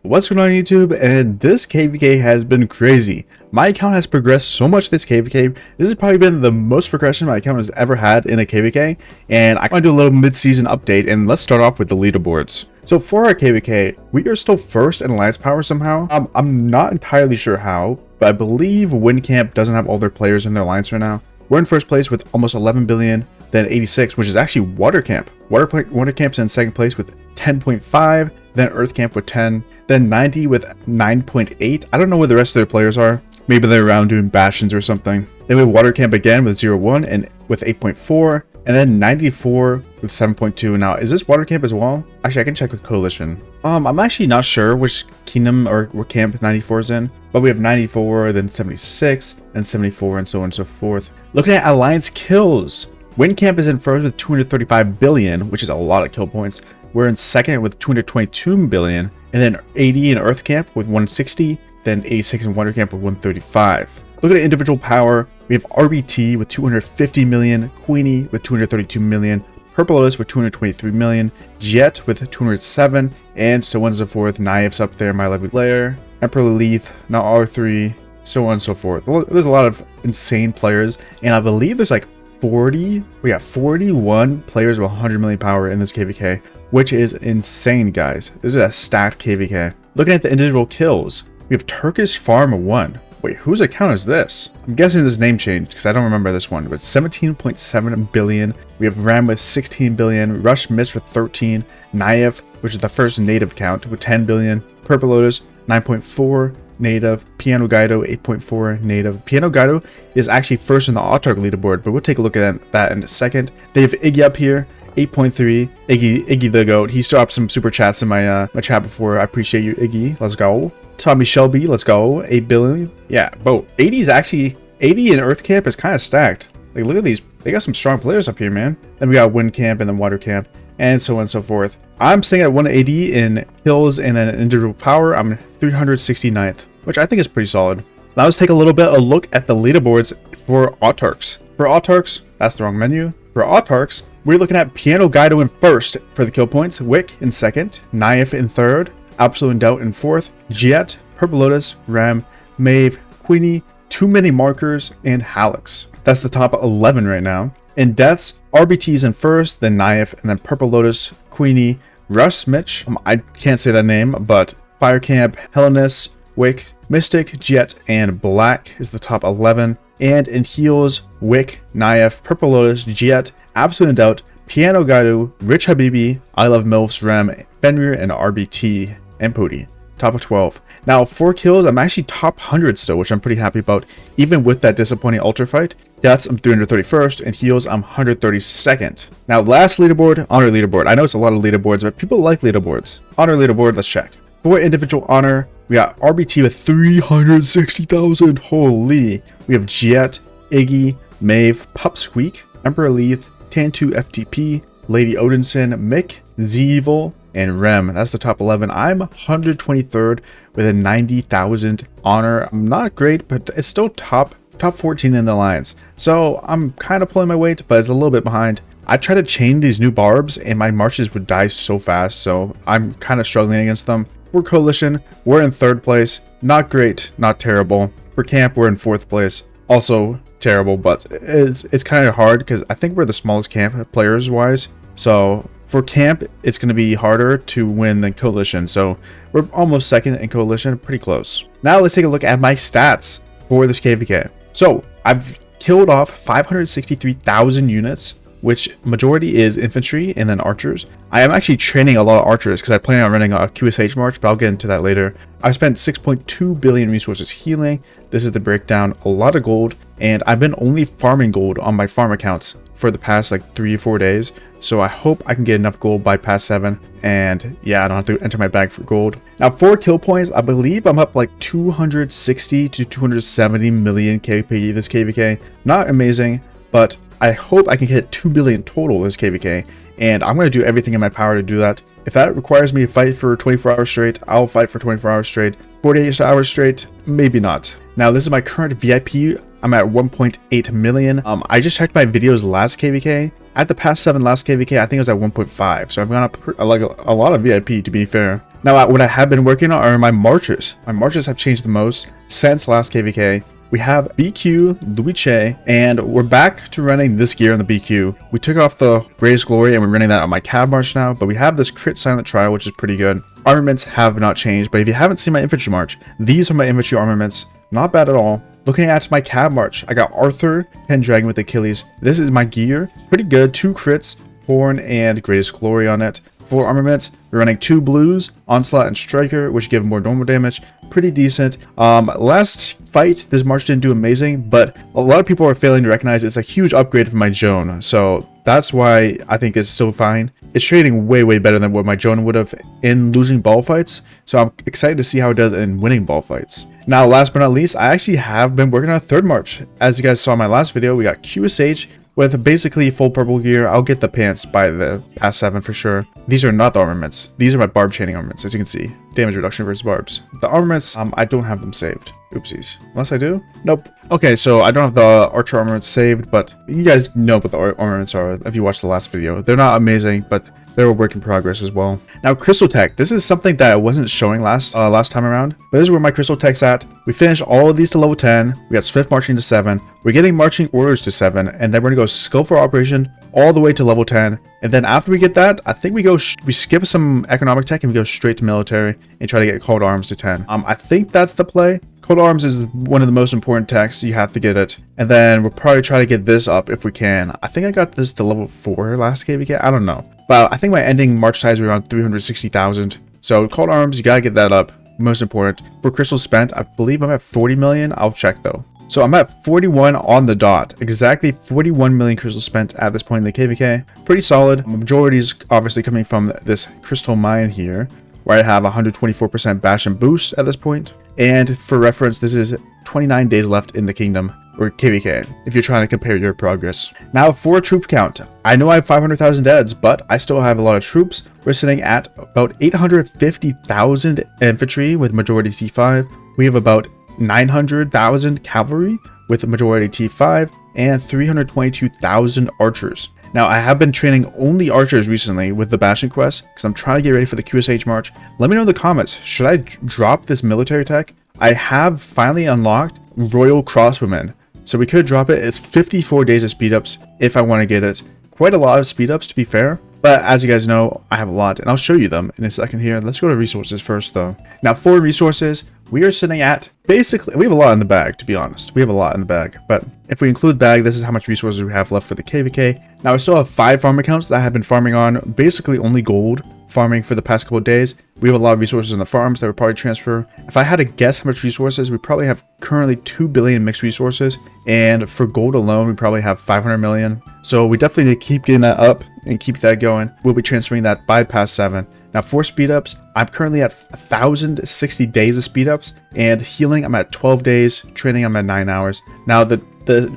What's going on YouTube? And this KVK has been crazy. My account has progressed so much this KVK. This has probably been the most progression my account has ever had in a KVK. And I want to do a little mid-season update, and let's start off with the leaderboards. So for our KVK, we are still first in Alliance Power somehow. I'm not entirely sure how, but I believe WinCamp doesn't have all their players in their alliance right now. We're in first place with almost 11 billion, then 86, which is actually WaterCamp. WaterCamp's in second place with 10.5, then EarthCamp with 10, then 90 with 9.8. I don't know where the rest of their players are. Maybe they're around doing bastions or something. Then we have WaterCamp again with 0.1 and with 8.4, and then 94 with 7.2. Now, is this WaterCamp as well? Actually, I can check with Coalition. I'm actually not sure which kingdom or what camp 94 is in, but we have 94, then 76, and 74, and so on and so forth. Looking at Alliance kills, WinCamp is in first with 235 billion, which is a lot of kill points. We're in second with 222 billion, and then 80 in EarthCamp with 160, then 86 in WaterCamp with 135. Look at individual power. We have RBT with 250 million, Queenie with 232 million, Purple Lotus with 223 million, Jet with 207, and so on and so forth. Knife's up there, my lovely player, Emperor Lilith, now R3, so on and so forth. There's a lot of insane players, and I believe there's like 41 players with 100 million power in this KVK, which is insane, guys. This is a stacked KVK. Looking at the individual kills, we have Turkish Farm 1. Wait, whose account is this? I'm guessing this name changed because I don't remember this one, but 17.7 billion. We have Ram with 16 billion, Rush Mitch with 13, Naif, which is the first native account, with 10 billion, Purple Lotus 9.4 native, Piano Guido 8.4 native. Piano Guido is actually first in the Autark leaderboard, but we'll take a look at that in a second. They have Iggy up here, 8.3. Iggy the GOAT. He dropped some super chats in my chat before. I appreciate you, Iggy. Let's go. Tommy Shelby, let's go. 8 billion. Yeah, bro. 80 is actually 80 in EarthCamp is kind of stacked. Like, look at these. They got some strong players up here, man. Then we got WinCamp and then WaterCamp and so on and so forth. I'm staying at 180 in kills and then individual power. I'm 369th, which I think is pretty solid. Now let's take a little bit of a look at the leaderboards for Autarks. For Autarks, that's the wrong menu. For Autarks, we're looking at Piano Guido in first for the kill points, Wick in second, Naif in third, Absolute Doubt in fourth, Jet, Purple Lotus, Ram, Maeve, Queenie, Too Many Markers, and Halix. That's the top 11 right now. In deaths, RBT's in first, then Naif, and then Purple Lotus, Queenie, Russ Mitch, I can't say that name, but Firecamp, Hellenus, Wick, Mystic, Jet, and Black is the top 11. And in heals, Wick, Naif, Purple Lotus, Jet, Absolute Doubt, Piano Guido, Rich Habibi, I Love MILFs, Rem, Fenrir, and RBT, and Pooty. Top of 12. Now, for kills, I'm actually top 100 still, which I'm pretty happy about, even with that disappointing Ultra fight. Deaths, I'm 331st, and heals, I'm 132nd. Now, last leaderboard, Honor leaderboard. I know it's a lot of leaderboards, but people like leaderboards. Honor leaderboard, let's check. For individual honor, we got RBT with 360,000. Holy. We have Jet, Iggy, Maeve, Pup Squeak, Emperor Leith, Tantu FTP, Lady Odinson, Mick, Zeevil, and Rem. That's the top 11. I'm 123rd with a 90,000 honor. I'm not great, but it's still top 14 in the alliance. So I'm kind of pulling my weight, but it's a little bit behind. I try to chain these new barbs and my marches would die so fast, so I'm kind of struggling against them. For Coalition, we're in third place. Not great, not terrible. For Camp, we're in fourth place. Also terrible, but it's kind of hard because I think we're the smallest camp players wise. So for Camp, it's going to be harder to win than Coalition. So we're almost second in Coalition, pretty close. Now let's take a look at my stats for this KVK. So I've killed off 563,000 units, which majority is infantry and then archers. I am actually training a lot of archers because I plan on running a QSH march, but I'll get into that later. I spent 6.2 billion resources healing. This is the breakdown, a lot of gold, and I've been only farming gold on my farm accounts for the past like 3 or 4 days. So I hope I can get enough gold by past 7, and yeah, I don't have to enter my bag for gold. Now for kill points, I believe I'm up like 260 to 270 million KP this KVK. Not amazing, but I hope I can hit 2 billion total this KVK, and I'm going to do everything in my power to do that. If that requires me to fight for 24 hours straight, I'll fight for 24 hours straight. 48 hours straight, maybe not. Now this is my current VIP. I'm at 1.8 million. I just checked my videos last KVK. At the past 7 last KVK, I think it was at 1.5. So I've gone up like a lot of VIP, to be fair. Now, what I have been working on are my marches. My marches have changed the most since last KVK. We have BQ, Louis Che, and we're back to running this gear on the BQ. We took off the Greatest Glory and we're running that on my cab march now, but we have this crit silent trial, which is pretty good. Armaments have not changed, but if you haven't seen my infantry march, these are my infantry armaments. Not bad at all. Looking at my cab march, I got Arthur, Pendragon with Achilles. This is my gear. Pretty good. 2 crits, Horn, and Greatest Glory on it. 4 armaments. We're running 2 blues, Onslaught and Striker, which give more normal damage. Pretty decent. Last fight, this march didn't do amazing, but a lot of people are failing to recognize it's a huge upgrade from my Joan. So that's why I think it's still fine. It's trading way better than what my Joan would have in losing ball fights. So I'm excited to see how it does in winning ball fights. Now, last but not least, I actually have been working on a 3rd march. As you guys saw in my last video, we got QSH with basically full purple gear. I'll get the pants by the past 7 for sure. These are not the armaments. These are my barb chaining armaments, as you can see. Damage reduction versus barbs. The armaments, I don't have them saved. Oopsies. Unless I do? Nope. Okay, so I don't have the archer armaments saved, but you guys know what the armaments are if you watched the last video. They're not amazing, but they're a work in progress as well. Now, Crystal Tech. This is something that I wasn't showing last time around, but this is where my Crystal Tech's at. We finished all of these to level 10. We got Swift marching to 7. We're getting marching orders to 7, and then we're gonna go skillful operation all the way to level 10. And then after we get that, I think we skip some economic tech and we go straight to military and try to get Cold Arms to 10. I think that's the play. Cold Arms is one of the most important techs. You have to get it. And then we'll probably try to get this up if we can. I think I got this to level 4 last KVK. I don't know. But I think my ending march size was around 360,000. So Cold Arms, you gotta get that up. Most important. For Crystal spent, I believe I'm at 40 million. I'll check though. So I'm at 41 on the dot. Exactly 41 million crystals spent at this point in the KVK. Pretty solid. Majority is obviously coming from this crystal mine here, where I have 124% bash and boost at this point. And for reference, this is 29 days left in the kingdom, or KVK, if you're trying to compare your progress. Now for troop count, I know I have 500,000 deads, but I still have a lot of troops. We're sitting at about 850,000 infantry with majority T5. We have about 900,000 cavalry with majority T5 and 322,000 archers. Now, I have been training only archers recently with the Bastion quest because I'm trying to get ready for the QSH march. Let me know in the comments, should I drop this military tech? I have finally unlocked Royal Crossbowmen, so we could drop it. It's 54 days of speed ups if I want to get it. Quite a lot of speed ups to be fair, but as you guys know, I have a lot and I'll show you them in a second here. Let's go to resources first though. Now for resources, we are sitting at basically, we have a lot in the bag, to be honest. We have a lot in the bag, but if we include bag, this is how much resources we have left for the KVK. Now I still have 5 farm accounts that I have been farming on, basically only gold farming for the past couple of days. We have a lot of resources in the farms that would probably transfer. If I had to guess how much resources, we probably have currently 2 billion mixed resources. And for gold alone, we probably have 500 million. So we definitely need to keep getting that up and keep that going. We'll be transferring that by past 7. Now for speed ups, I'm currently at 1,060 days of speed ups, and healing I'm at 12 days, training I'm at 9 hours. Now the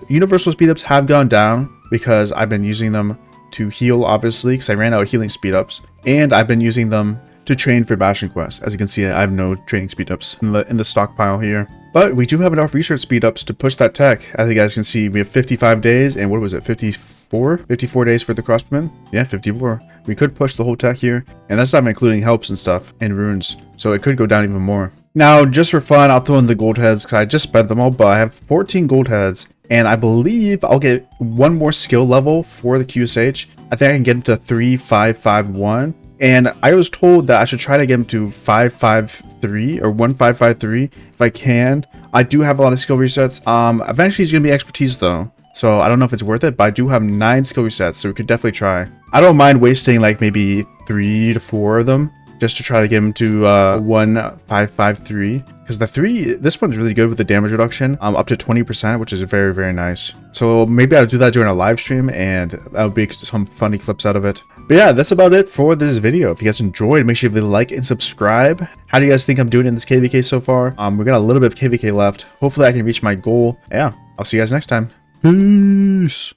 universal speed ups have gone down because I've been using them to heal, obviously, because I ran out of healing speed ups, and I've been using them to train for Bastion Quest. As you can see, I have no training speed ups in the stockpile here. But we do have enough research speed ups to push that tech. As you guys can see, we have 55 days, and what was it, 54 days for the crossbowmen? Yeah, 54. We could push the whole tech here, and that's not even including helps and stuff and runes, so it could go down even more. Now, just for fun, I'll throw in the gold heads because I just spent them all, but I have 14 gold heads, and I believe I'll get one more skill level for the QSH. I think I can get him to 3551, and I was told that I should try to get him to 553 or 1553 if I can. I do have a lot of skill resets. Eventually he's gonna be expertise though, so I don't know if it's worth it, but I do have 9 skill resets, so we could definitely try. I don't mind wasting like maybe 3 to 4 of them just to try to get him to 1553, because this one's really good with the damage reduction, up to 20%, which is very, very nice. So maybe I'll do that during a live stream, and I'll make some funny clips out of it. But yeah, that's about it for this video. If you guys enjoyed, make sure you leave a like and subscribe. How do you guys think I'm doing in this KVK so far? We got a little bit of KVK left. Hopefully I can reach my goal. Yeah, I'll see you guys next time. Peace.